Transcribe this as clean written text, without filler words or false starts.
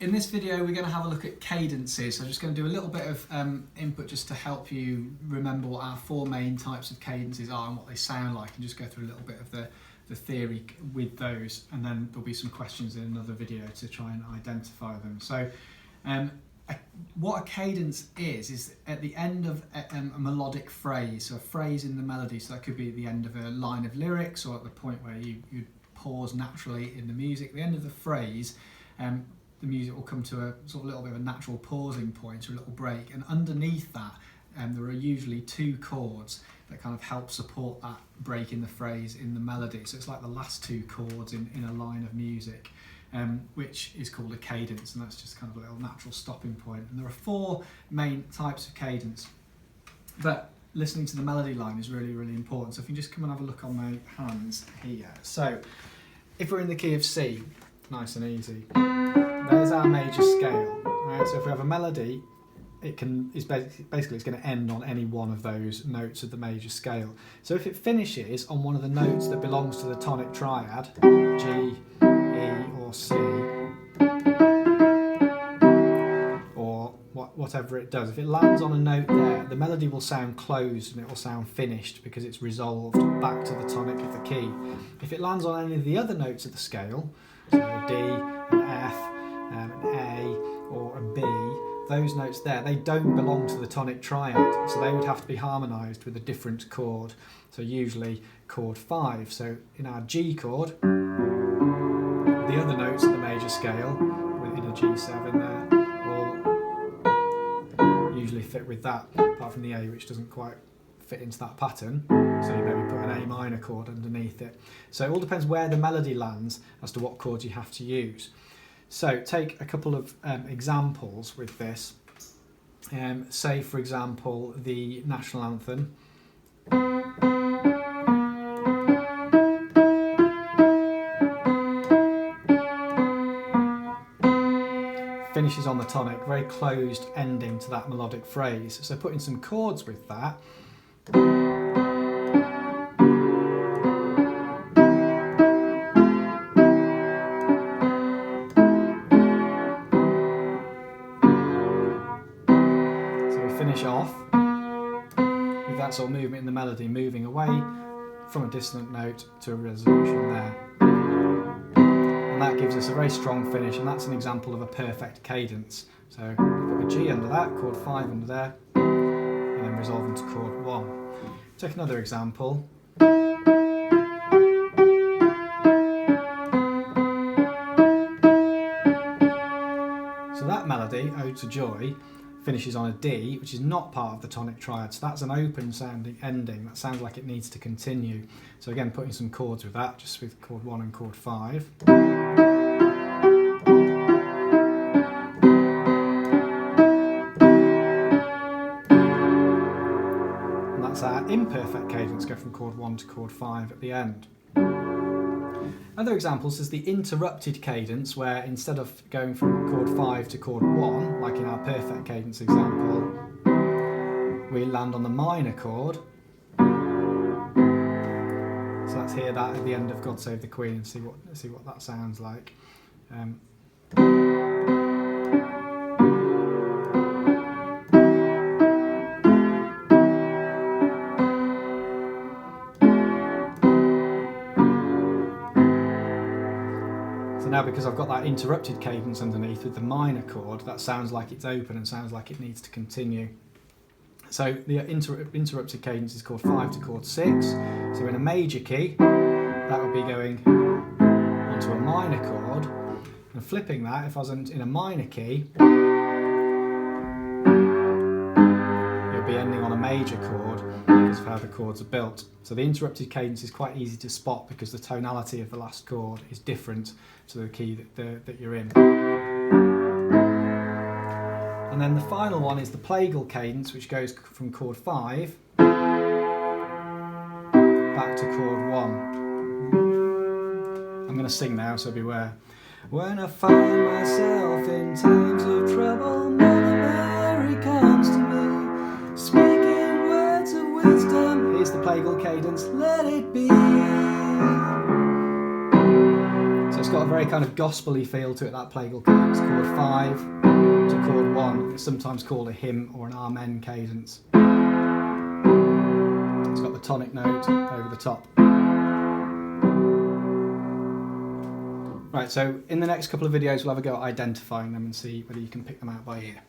In this video we're going to have a look at cadences. So I'm just going to do a little bit of input just to help you remember what our four main types of cadences are and what they sound like, and just go through a little bit of the theory with those, and then there'll be some questions in another video to try and identify them. So what a cadence is at the end of a melodic phrase, so a phrase in the melody, so that could be at the end of a line of lyrics or at the point where you pause naturally in the music. At the end of the phrase, the music will come to a sort of little bit of a natural pausing point or a little break, and underneath that there are usually two chords that kind of help support that break in the phrase in the melody. So it's like the last two chords in a line of music, which is called a cadence, and that's just kind of a little natural stopping point. And there are four main types of cadence, but listening to the melody line is really, really important. So if you just come and have a look on my hands here. So if we're in the key of C, nice and easy, there's our major scale. Right? So if we have a melody, it's basically going to end on any one of those notes of the major scale. So if it finishes on one of the notes that belongs to the tonic triad, G, E or C, or whatever it does, if it lands on a note there, the melody will sound closed and it will sound finished because it's resolved back to the tonic of the key. If it lands on any of the other notes of the scale, so a D, an F, an A or a B, those notes there, they don't belong to the tonic triad, so they would have to be harmonised with a different chord, so usually chord 5. So in our G chord, the other notes of the major scale in a G7 there will usually fit with that, apart from the A, which doesn't quite fit into that pattern, so you maybe put an A minor chord underneath it. So it all depends where the melody lands as to what chords you have to use. So take a couple of examples with this. Say for example the national anthem. Finishes on the tonic, very closed ending to that melodic phrase. So putting some chords with that. Finish off with that sort of movement in the melody, moving away from a dissonant note to a resolution there. And that gives us a very strong finish, and that's an example of a perfect cadence. So put a G under that, chord 5 under there, and then resolve into chord 1. Take another example. So that melody, Ode to Joy, finishes on a D, which is not part of the tonic triad, so that's an open sounding ending. That sounds like it needs to continue. So again, putting some chords with that, just with chord 1 and chord 5. And that's our imperfect cadence, go from chord 1 to chord 5 at the end. Other examples is the interrupted cadence, where instead of going from chord 5 to chord 1, like in our perfect cadence example, we land on the minor chord. So let's hear that at the end of God Save the Queen and see what that sounds like. So now, because I've got that interrupted cadence underneath with the minor chord, that sounds like it's open and sounds like it needs to continue. So the interrupted cadence is chord 5 to chord 6. So in a major key, that would be going onto a minor chord, and flipping that, if I was in a minor key, it would be ending on a major chord because of how the chords are built. So the interrupted cadence is quite easy to spot because the tonality of the last chord is different to the key that you're in. And then the final one is the plagal cadence, which goes from chord 5 back to chord 1. I'm going to sing now, so beware. When I find myself in times of trouble, Mother Mary comes to me, speaking words of wisdom. Here's the plagal cadence, let it be. So it's got got a very kind of gospel-y feel to it, that plagal chord. It's chord 5 to chord 1. It's sometimes called a hymn or an amen cadence. It's got the tonic note over the top. Right, so in the next couple of videos we'll have a go at identifying them and see whether you can pick them out by ear.